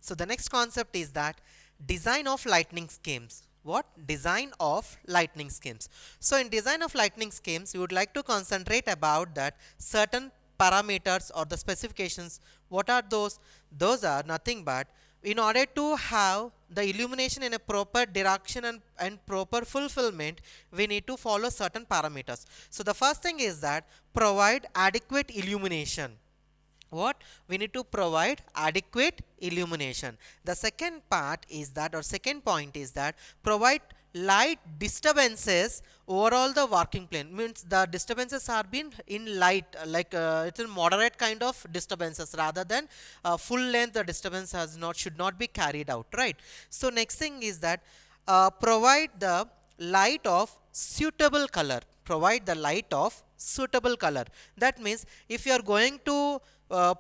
So the next concept is that design of lightning schemes. What? Design of lightning schemes. So in design of lightning schemes, we would like to concentrate about that certain parameters or the specifications. What are those? Those are nothing but in order to have the illumination in a proper direction and proper fulfillment, we need to follow certain parameters. So the first thing is that provide adequate illumination. What? We need to provide adequate illumination. The second part is that, or second point is that, provide light disturbances overall the working plane. Means the disturbances are been in light, like it's a moderate kind of disturbances rather than full length. The disturbance has not, should not be carried out, right? So next thing is that provide the light of suitable color. Provide the light of suitable color. That means if you are going to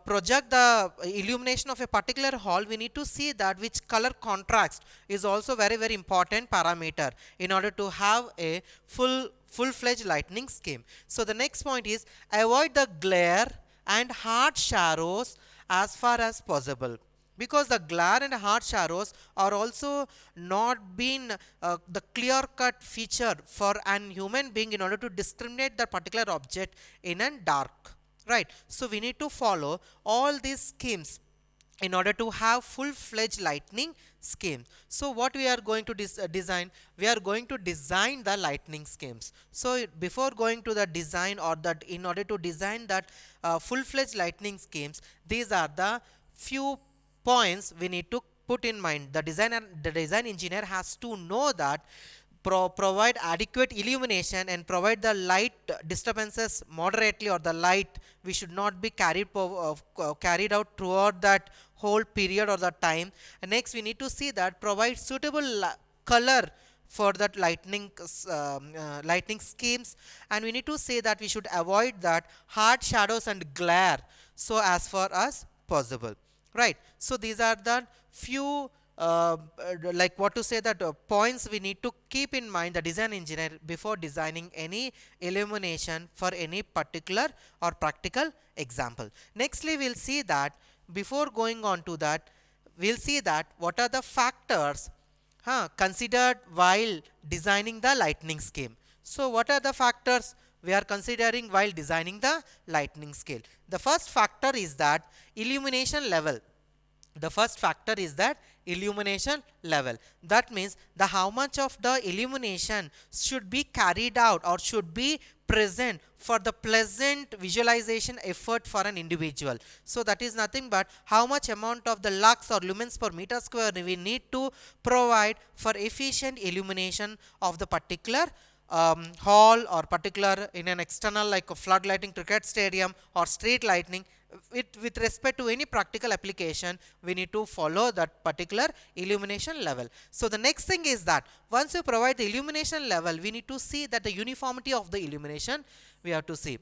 project the illumination of a particular hall, we need to see that which color contrast is also very important parameter in order to have a full-fledged lightning scheme. So the next point is avoid the glare and hard shadows as far as possible, because the glare and hard shadows are also not been the clear cut feature for an human being in order to discriminate the particular object in a dark, right? So we need to follow all these schemes in order to have full-fledged lightning scheme. So what we are going to design? We are going to design the lightning schemes. So before going to the design, or that in order to design that full-fledged lightning schemes, these are the few points we need to put in mind. The design engineer has to know that provide adequate illumination and provide the light disturbances moderately, or the light we should not be carried out throughout that whole period or the time. And next we need to see that provide suitable color for that lightning schemes, and we need to say that we should avoid that hard shadows and glare so as far as possible, right? So these are the few like what to say that points we need to keep in mind, the design engineer, before designing any illumination for any particular or practical example. Nextly we'll see that before going on to that, we'll see that what are the factors considered while designing the lightning scheme. So what are the factors we are considering while designing the lightning scale? The first factor is that illumination level. The first factor is that illumination level. That means the how much of the illumination should be carried out or should be present for the pleasant visualization effort for an individual. So that is nothing but how much amount of the lux or lumens per meter square we need to provide for efficient illumination of the particular hall, or particular in an external like a flood lighting, cricket stadium, or street lighting. With respect to any practical application, we need to follow that particular illumination level. So the next thing is that once you provide the illumination level, we need to see that the uniformity of the illumination we have to see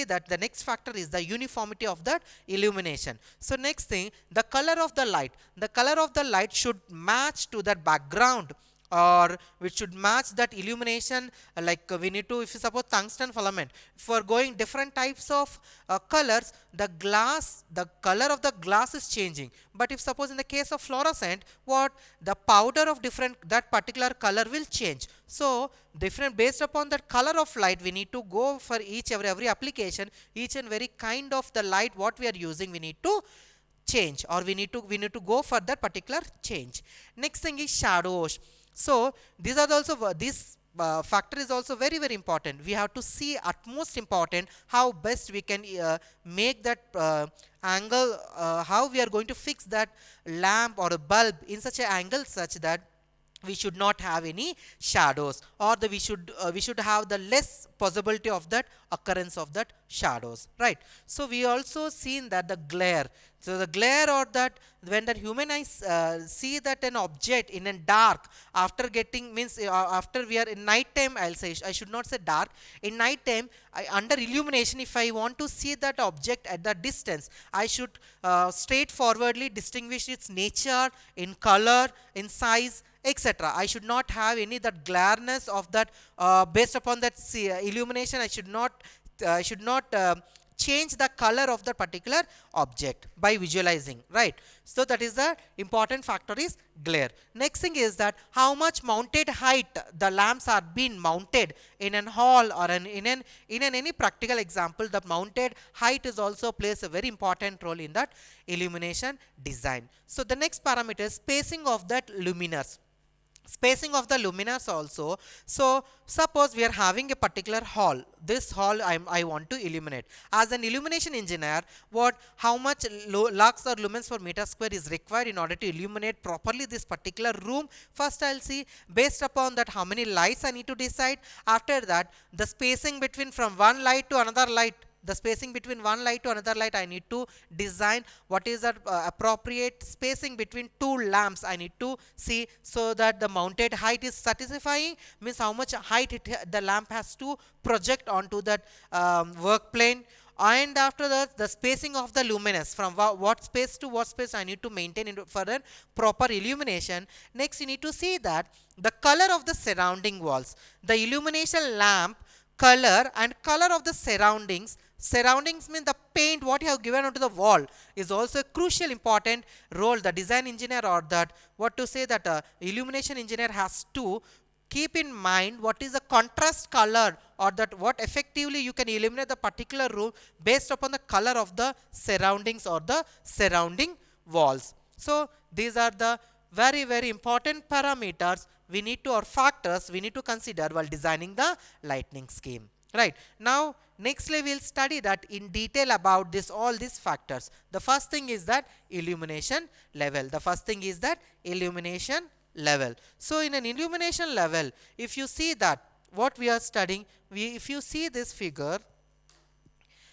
that the next factor is the uniformity of that illumination. So next thing, the color of the light should match to that background, or which should match that illumination. Like we need to, if you suppose tungsten filament, for going different types of colors, the color of the glass is changing. But if suppose in the case of fluorescent, what, the powder of different, that particular color will change. So different, based upon that color of light, we need to go for each every application, each and very kind of the light what we are using, we need to change, or we need to go for that particular change. Next thing is shadows. So these are also this factor is also very important. We have to see utmost important how best we can make that angle, how we are going to fix that lamp or a bulb in such an angle such that we should not have any shadows, or we should have the less possibility of that occurrence of that shadows, right? So we also seen that the glare. So the glare, or that when the human eyes see that an object in a dark, after getting, means after we are in night time, I'll say, I should not say dark, in night time, under illumination, if I want to see that object at the distance, I should straightforwardly distinguish its nature in color, in size, etc. I should not have any that glareness of that based upon that illumination. I should not change the color of the particular object by visualizing, right? So that is the important factor is glare. Next thing is that how much mounted height the lamps are being mounted in an hall or in any practical example. The mounted height is also plays a very important role in that illumination design. So the next parameter is spacing of that luminous. Spacing of the luminous also. So suppose we are having a particular hall. This hall I want to illuminate. As an illumination engineer, how much lux or lumens per meter square is required in order to illuminate properly this particular room? First I'll see, based upon that, how many lights I need to decide. After that, the spacing between from one light to another light. The spacing between one light to another light, I need to design what is the appropriate spacing between two lamps. I need to see, so that the mounted height is satisfying, means how much height the lamp has to project onto that work plane. And after that, the spacing of the luminous, from what space to what space I need to maintain for a proper illumination. Next, you need to see that the color of the surrounding walls, the illumination lamp color and color of the surroundings. Surroundings mean the paint what you have given onto the wall is also a crucial important role. The design engineer, or that what to say, that illumination engineer has to keep in mind what is the contrast color, or that what effectively you can illuminate the particular room based upon the color of the surroundings or the surrounding walls. So these are the very important parameters we need to, or factors we need to consider while designing the lighting scheme. Right. Now nextly we will study that in detail about this, all these factors. The first thing is that illumination level. The first thing is that illumination level. So in an illumination level, if you see that what we are studying, if you see this figure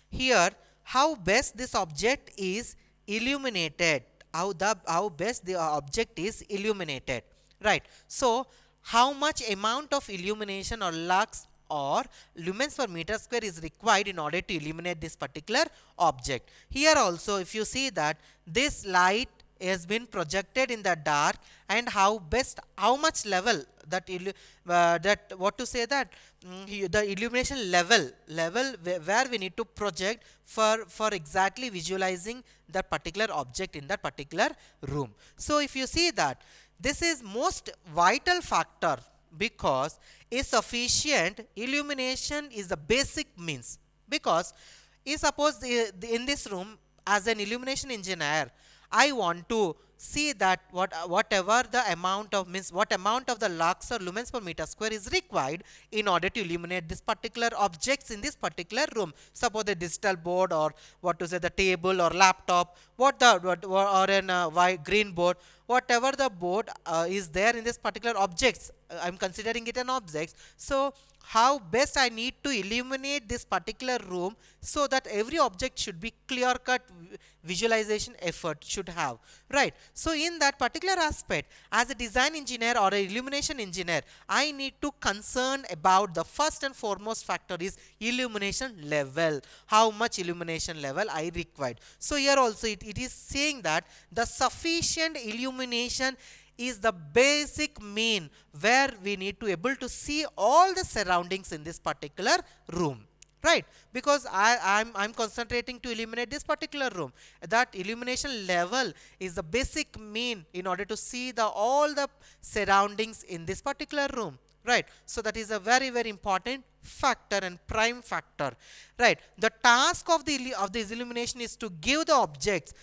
here, how best this object is illuminated, how best the object is illuminated, right? So how much amount of illumination or lux or lumens per meter square is required in order to illuminate this particular object. Here also, if you see that this light has been projected in the dark, and how much level that what to say that the illumination level where we need to project for exactly visualizing that particular object in that particular room. So if you see that this is most vital factor, because a sufficient illumination is the basic means. Because if suppose in this room, as an illumination engineer, I want to see that whatever the amount of what amount of the lux or lumens per meter square is required in order to illuminate this particular objects in this particular room. Suppose the digital board, or what to say, the table or laptop, or an green board, whatever the board is there in this particular objects, I'm considering it an object. So how best I need to illuminate this particular room, so that every object should be clear cut visualization effort should have, right? So in that particular aspect, as a design engineer or a illumination engineer, I need to concern about the first and foremost factor is illumination level, how much illumination level I required. So here also it is saying that the sufficient illumination is the basic mean where we need to able to see all the surroundings in this particular room, right? Because I'm concentrating to illuminate this particular room. That illumination level is the basic mean in order to see all the surroundings in this particular room, right? So that is a very important factor and prime factor, right? The task of this illumination is to give the objects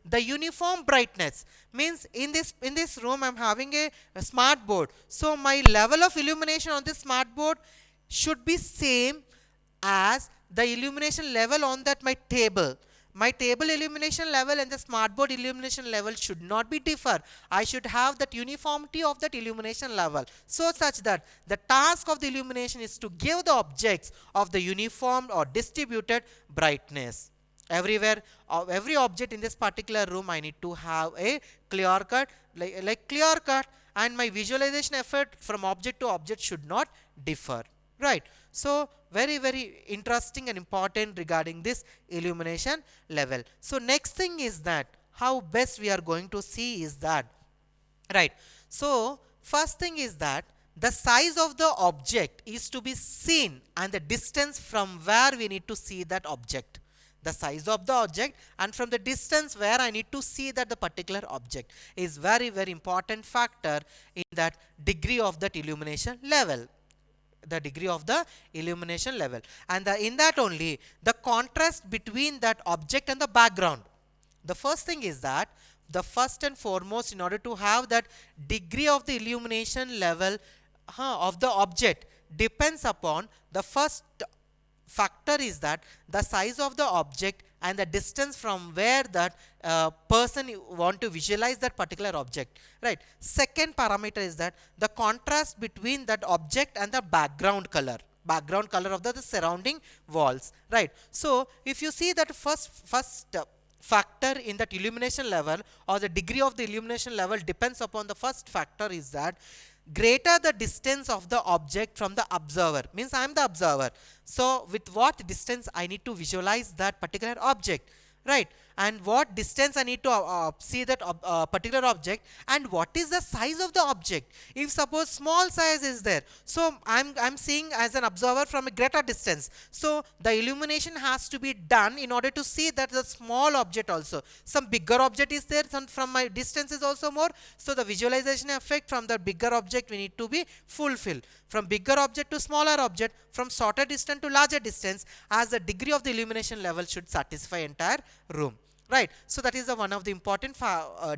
the uniform brightness. Means in this room I'm having a smart board, so my level of illumination on this smart board should be same as the illumination level on that my table. My table illumination level and the smart board illumination level should not be differ. I should have that uniformity of that illumination level, so such that the task of the illumination is to give the objects of the uniform or distributed brightness. Everywhere, every object in this particular room, I need to have a clear cut, like clear cut, and my visualization effort from object to object should not differ, right? So very interesting and important regarding this illumination level. So next thing is that how best we are going to see is that, right? So first thing is that the size of the object is to be seen and the distance from where we need to see that object. The size of the object and from the distance where I need to see that the particular object is very, very important factor in that degree of that illumination level. The degree of the illumination level. And in that only, the contrast between that object and the background. The first thing is that the first and foremost, in order to have that degree of the illumination level of the object, depends upon the first factor is that the size of the object and the distance from where that person want to visualize that particular object, right. Second parameter is that the contrast between that object and the background color of the surrounding walls, right. So if you see that first factor in that illumination level or the degree of the illumination level depends upon the first factor is that greater the distance of the object from the observer, means I am the observer. So with what distance I need to visualize that particular object, right, and what distance I need to see that particular object, and what is the size of the object. If suppose small size is there, so I'm seeing as an observer from a greater distance, so the illumination has to be done in order to see that the small object also. Some bigger object is there, some from my distance is also more, so the visualization effect from the bigger object we need to be fulfilled. From bigger object to smaller object, from shorter distance to larger distance, as the degree of the illumination level should satisfy entire room, right. So that is the one of the important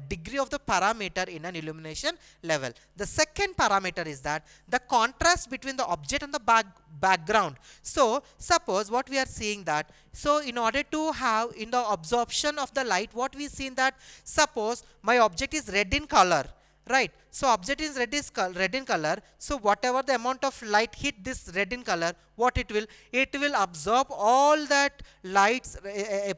degree of the parameter in an illumination level. The second parameter is that the contrast between the object and the background. So suppose what we are seeing that, so in order to have in the absorption of the light, what we see in that, suppose my object is red in color, right. So object is red in color, so whatever the amount of light hit this red in color, what it will absorb all that lights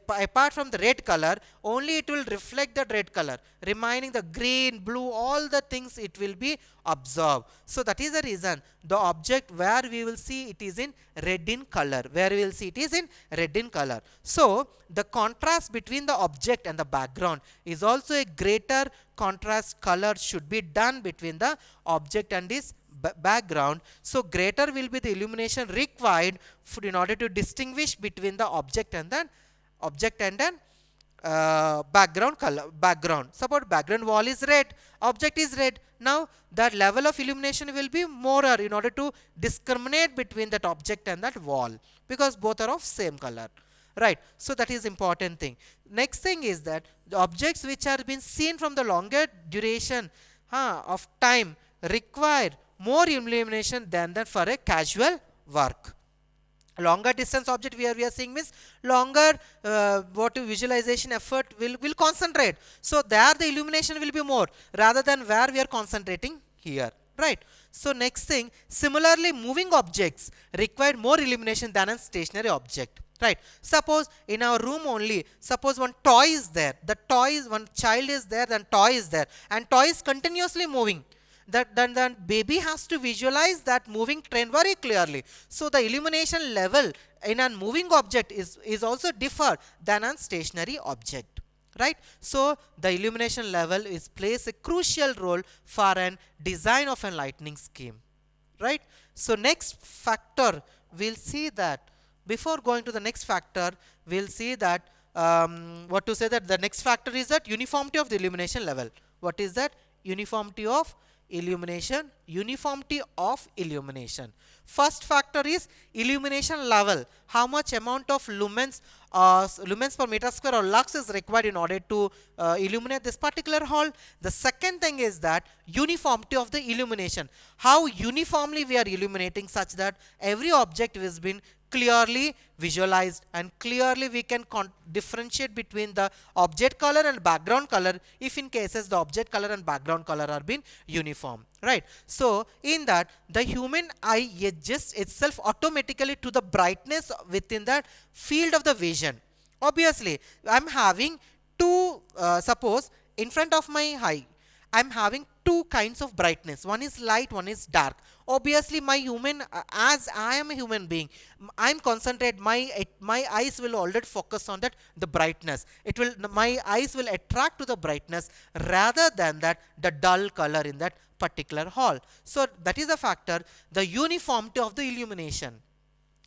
apart from the red color, only it will reflect the red color, remaining the green, blue, all the things it will be absorbed. So that is the reason the object where we will see it is in red in color, So the contrast between the object and the background is also a greater contrast color should be done between the object and this background. So greater will be the illumination required in order to distinguish between the object and then background. Suppose background wall is red, object is red. Now that level of illumination will be more in order to discriminate between that object and that wall, because both are of same color, right. So that is important thing. Next thing is that the objects which are been seen from the longer duration of time require more illumination than that for a casual work. Longer distance object we are seeing means longer visualization effort will concentrate. So there the illumination will be more rather than where we are concentrating here, right. So next thing, similarly moving objects require more illumination than a stationary object, right. Suppose in our room only, suppose one toy is there, one child is there, then toy is there, and toy is continuously moving. Then baby has to visualize that moving train very clearly. So the illumination level in a moving object is also differ than a stationary object, right. So the illumination level plays a crucial role for an design of a lighting scheme, right. So next factor, we'll see that before going to the next factor, we'll see that the next factor is that uniformity of the illumination level. What is that? Uniformity of illumination. First factor is illumination level. How much amount of lumens per meter square or lux is required in order to illuminate this particular hall. The second thing is that uniformity of the illumination. How uniformly we are illuminating such that every object has been clearly visualized and clearly we can differentiate between the object color and background color if in cases the object color and background color are being uniform, right. So in that the human eye adjusts itself automatically to the brightness within that field of the vision. Obviously I'm having two suppose in front of my eye I'm having two kinds of brightness. One is light, one is dark. Obviously, my human, as I am a human being, I'm concentrate. My eyes will already focus on that the brightness. My eyes will attract to the brightness rather than that the dull color in that particular hall. So that is a factor, the uniformity of the illumination.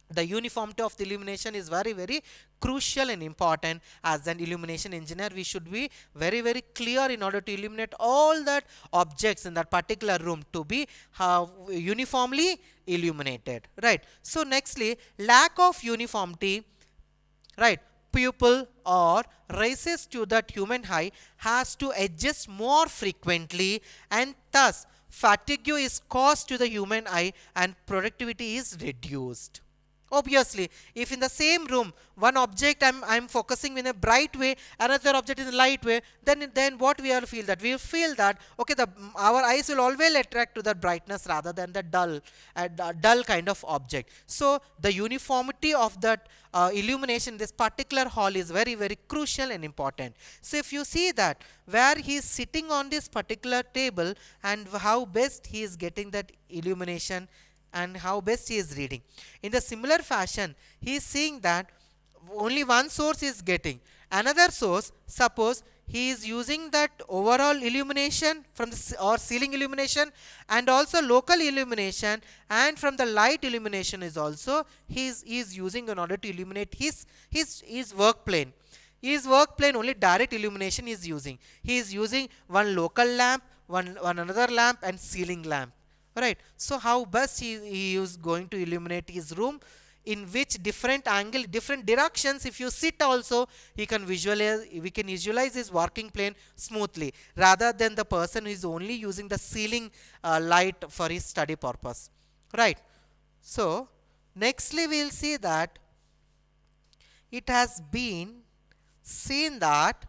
The uniformity of the illumination is very, very crucial and important. As an illumination engineer, we should be very, very clear in order to illuminate all that objects in that particular room to be uniformly illuminated, right? So nextly, lack of uniformity, right, pupil or raises to that human eye has to adjust more frequently, and thus fatigue is caused to the human eye and productivity is reduced. Obviously, if in the same room one object I'm focusing in a bright way, another object in a light way, then what we will feel, that we will feel that okay, our eyes will always attract to the brightness rather than the dull kind of object. So the uniformity of that illumination in this particular hall is very, very crucial and important. So if you see that where he is sitting on this particular table and how best he is getting that illumination and how best he is reading. In the similar fashion, he is seeing that only one source is getting. Another source, suppose he is using that overall illumination from the or ceiling illumination and also local illumination, and from the light illumination is also he is using in order to illuminate his work plane. His work plane only direct illumination is using. He is using one local lamp, one another lamp and ceiling lamp. Right. So how best he is going to illuminate his room, in which different angle, different directions, if you sit also, we can visualize his working plane smoothly, rather than the person who is only using the ceiling light for his study purpose. Right. So nextly we will see that it has been seen that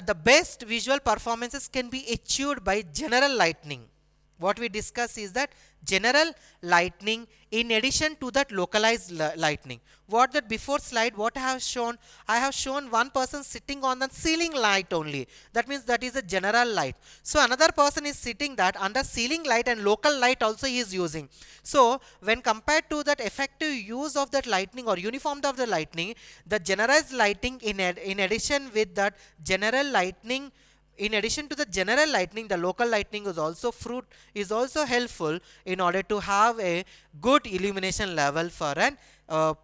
the best visual performances can be achieved by general lighting. What we discuss is that general lighting in addition to that localized lighting. What that before slide, what I have shown one person sitting on the ceiling light only. That means that is a general light. So another person is sitting that under ceiling light and local light also he is using. So when compared to that effective use of that lighting or uniformity of the lighting, the generalized lighting in addition with that general lighting, in addition to the general lighting, the local lighting is also helpful in order to have a good illumination level for an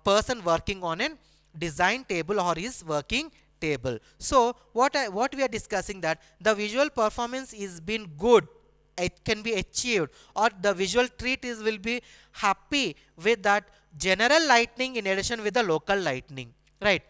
person working on a design table or his working table. So what we are discussing, that the visual performance is been good, it can be achieved, or the visual treat will be happy with that general lighting in addition with the local lighting, right?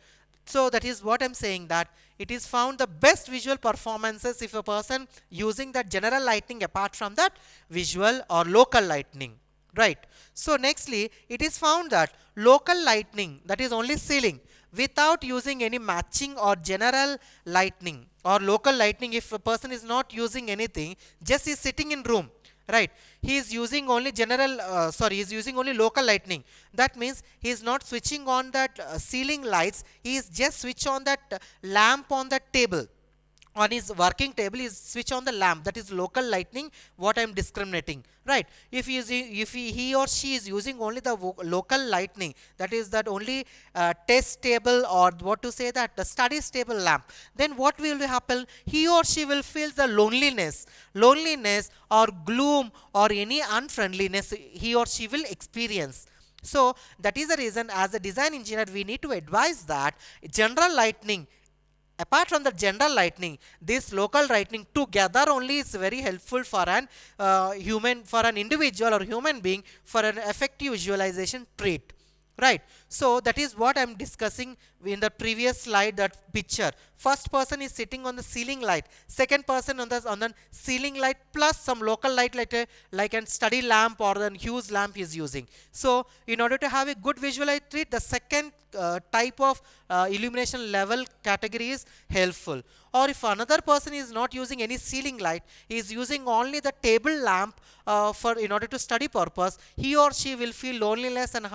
So that is what I'm saying, that it is found the best visual performances if a person using that general lighting apart from that visual or local lighting, right? So nextly, it is found that local lighting, that is only ceiling, without using any matching or general lighting or local lighting, if a person is not using anything, just is sitting in room, right, he is using only he is using only local lighting. That means he is not switching on that ceiling lights, he is just switch on that lamp on that table. On his working table is switch on the lamp, that is local lighting what I am discriminating, right? If he or she is using only the local lighting, that is that only test table or what to say that the study table lamp, then what will happen, he or she will feel the loneliness or gloom or any unfriendliness he or she will experience. So that is the reason, as a design engineer, we need to advise that general lighting, apart from the general lighting, this local lighting together only is very helpful for an individual or human being for an effective visualization trait, right? So that is what I'm discussing in the previous slide, that picture. First person is sitting on the ceiling light, second person on the ceiling light plus some local light like a study lamp or a huge lamp is using. So in order to have a good visual treat, the second type of illumination level category is helpful. Or if another person is not using any ceiling light, he is using only the table lamp in order to study purpose, he or she will feel loneliness and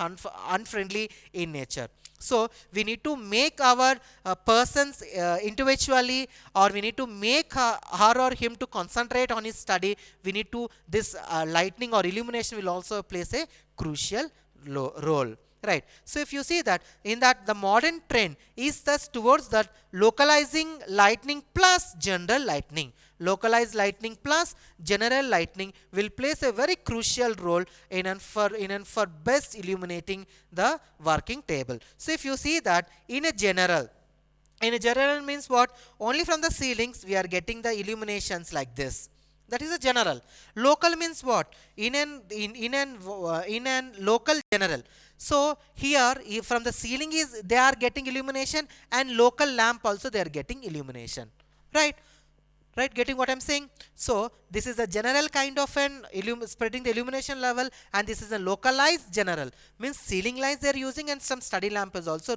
unfriendly in nature. So we need to make our persons individually, or we need to make her or him to concentrate on his study. We need to, this lighting or illumination will also plays a crucial role, right? So if you see that in that the modern trend is thus towards that localizing lightning plus general lightning. Localized lightning plus general lightning will plays a very crucial role for best illuminating the working table. So if you see that in a general means what? Only from the ceilings we are getting the illuminations like this. That is a general. Local means what? In an local general. So here from the ceiling is they are getting illumination, and local lamp also they are getting illumination. Right? Right, getting what I'm saying? So this is a general kind of an spreading the illumination level, and this is a localized general means ceiling lights they are using, and some study lamp is also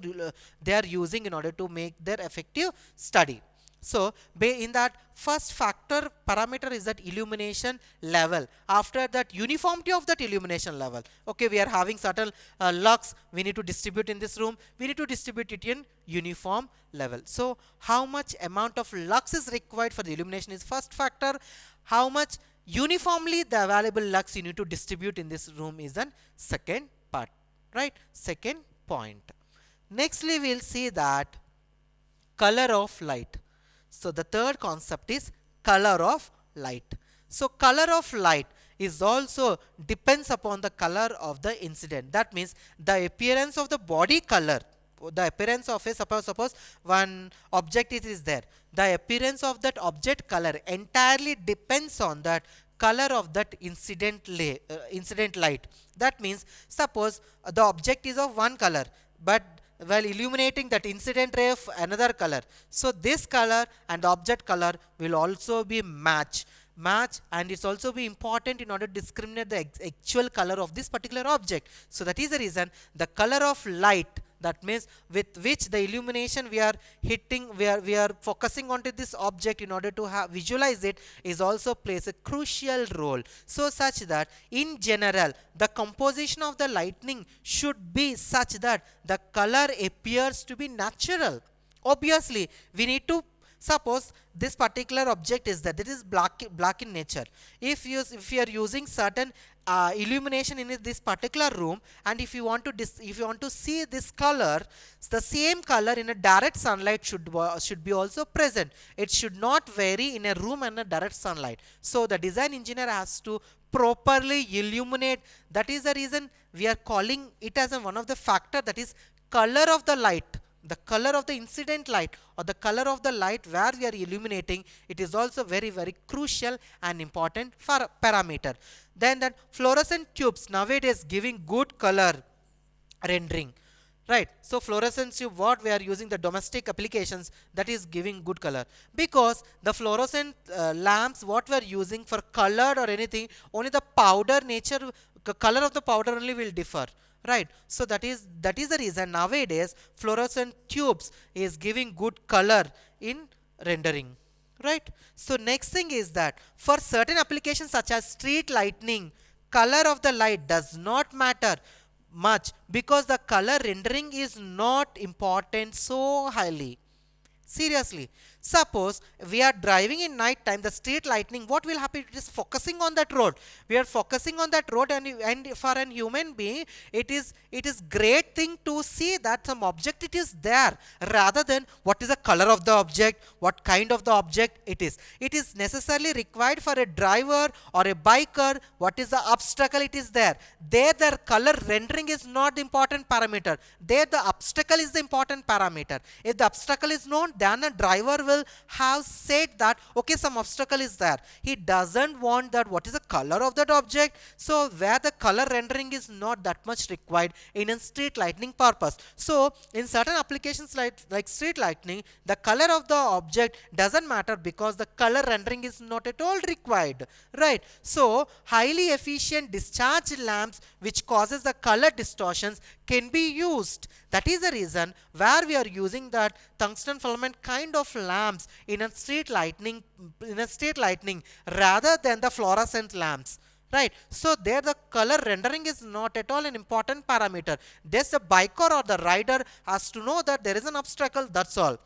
they are using in order to make their effective study. So in that first factor parameter is that illumination level. After that, uniformity of that illumination level. Okay, we are having certain lux we need to distribute in this room. We need to distribute it in uniform level. So how much amount of lux is required for the illumination is first factor. How much uniformly the available lux you need to distribute in this room is the second part. Right? Second point. Nextly, we will see that color of light. So the third concept is color of light. So color of light is also depends upon the color of the incident. That means the appearance of the body color, the appearance of a suppose one object is there. The appearance of that object color entirely depends on that color of that incident light. That means suppose the object is of one color, but while illuminating that incident ray of another color. So this color and the object color will also be match, and it's also be important in order to discriminate the actual color of this particular object. So that is the reason the color of light, that means with which the illumination we are hitting, we are focusing onto this object in order to visualize it, is also plays a crucial role. So such that in general the composition of the lightning should be such that the color appears to be natural. Obviously we need to suppose this particular object is that it is black in nature. If you are using certain illumination in this particular room, and if you want to see this color, the same color in a direct sunlight should be also present. It should not vary in a room and a direct sunlight. So the design engineer has to properly illuminate. That is the reason we are calling it as one of the factor, that is color of the light. The color of the incident light or the color of the light where we are illuminating, it is also very crucial and important for parameter. Then that fluorescent tubes nowadays giving good color rendering. Right. So fluorescent tube, what we are using the domestic applications, that is giving good color, because the fluorescent lamps what we are using for colored or anything, only the powder nature, color of the powder only will differ. Right. So that is the reason nowadays fluorescent tubes is giving good color in rendering. Right. So next thing is that for certain applications such as street lighting, color of the light does not matter much, because the color rendering is not important so highly. Seriously, suppose we are driving in night time, the street lighting, what will happen? It is focusing on that road. We are focusing on that road, and for an human being, it is great thing to see that some object it is there, rather than what is the color of the object, what kind of the object it is. It is necessarily required for a driver or a biker, what is the obstacle it is there. There the color rendering is not the important parameter. There the obstacle is the important parameter. If the obstacle is known, then a driver will have said that okay, some obstacle is there. He doesn't want that what is the color of that object. So where the color rendering is not that much required in a street lighting purpose. So in certain applications like street lighting, the color of the object doesn't matter, because the color rendering is not at all required. Right. So highly efficient discharge lamps which causes the color distortions can be used. That is the reason where we are using that tungsten filament kind of lamps in a street lighting rather than the fluorescent lamps. Right. So there the color rendering is not at all an important parameter. Just the biker or the rider has to know that there is an obstacle, that's all.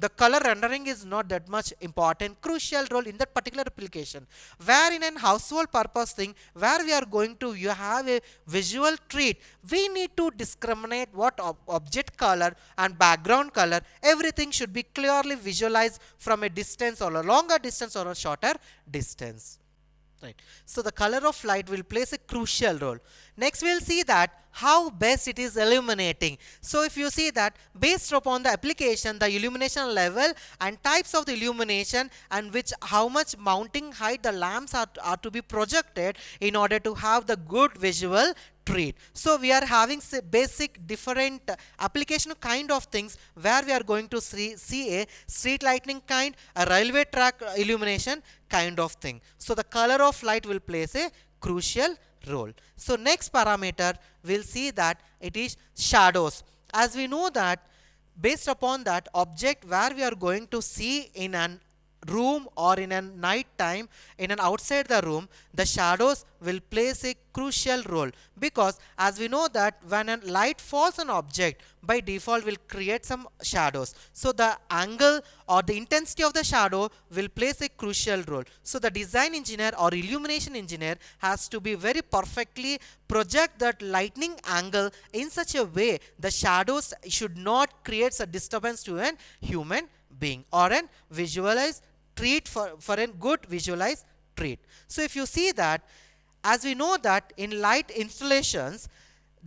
the color rendering is not that much important, crucial role in that particular application. Where in an household purpose thing, where we are going to you have a visual treat, we need to discriminate what object color and background color, everything should be clearly visualized from a distance or a longer distance or a shorter distance. Right. So the color of light will plays a crucial role. Next we'll see that how best it is illuminating. So if you see that based upon the application, the illumination level and types of the illumination and which how much mounting height the lamps are to be projected in order to have the good visual treat. So we are having basic different application kind of things where we are going to see a street lighting kind, a railway track illumination kind of thing. So the color of light will plays a crucial role. So next parameter we'll see that it is shadows. As we know that based upon that object where we are going to see in an room or in a night time in an outside the room, the shadows will plays a crucial role, because as we know that when a light falls on object by default will create some shadows. So the angle or the intensity of the shadow will plays a crucial role. So the design engineer or illumination engineer has to be very perfectly project that lightning angle in such a way the shadows should not create a disturbance to an human being or an visualized treat for a good visualized treat. So if you see that, as we know that in light installations,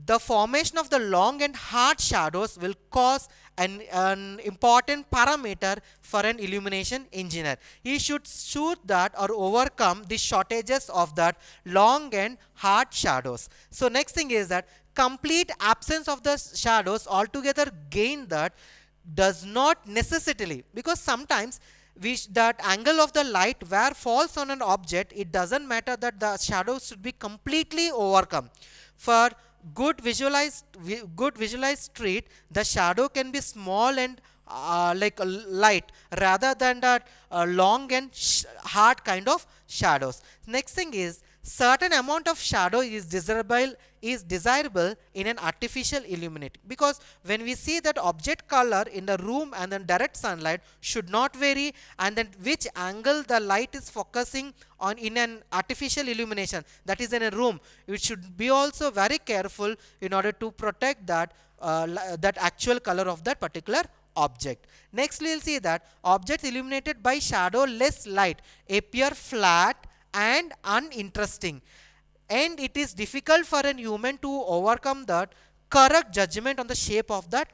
the formation of the long and hard shadows will cause an important parameter for an illumination engineer. He should shoot that or overcome the shortages of that long and hard shadows. So next thing is that complete absence of the shadows altogether gain that does not necessarily, because sometimes that angle of the light where falls on an object, it doesn't matter that the shadows should be completely overcome. For good visualized treat, the shadow can be small and like a light rather than that long and hard kind of shadows. Next thing is certain amount of shadow is desirable in an artificial illuminating, because when we see that object color in the room and then direct sunlight should not vary, and then which angle the light is focusing on in an artificial illumination, that is in a room, it should be also very careful in order to protect that that actual color of that particular object. Next we will see that objects illuminated by shadow less light appear flat and uninteresting, and it is difficult for a human to overcome that correct judgment on the shape of that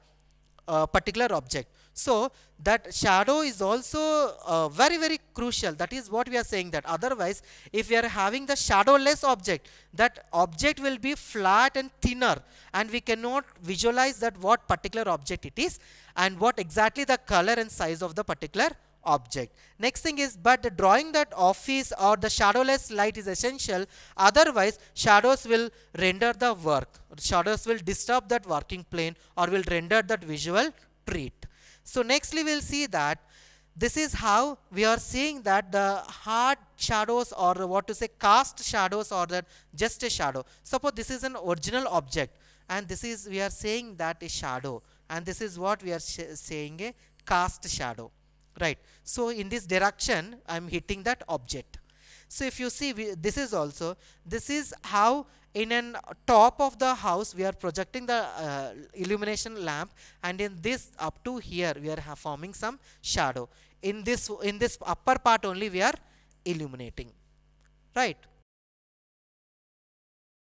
particular object. So that shadow is also very crucial. That is what we are saying, that otherwise if we are having the shadowless object, that object will be flat and thinner and we cannot visualize that what particular object it is and what exactly the color and size of the particular object. Next thing is, but the drawing that office or the shadowless light is essential, otherwise shadows will render the work, shadows will disturb that working plane or will render that visual treat. So nextly we will see that this is how we are seeing that the hard shadows or what to say cast shadows or that just a shadow. Suppose this is an original object and this is we are saying that a shadow, and this is what we are saying a cast shadow. Right. So in this direction I am hitting that object. So if you see this is also, this is how in an top of the house we are projecting the illumination lamp, and in this up to here we are forming some shadow. In this upper part only we are illuminating. Right.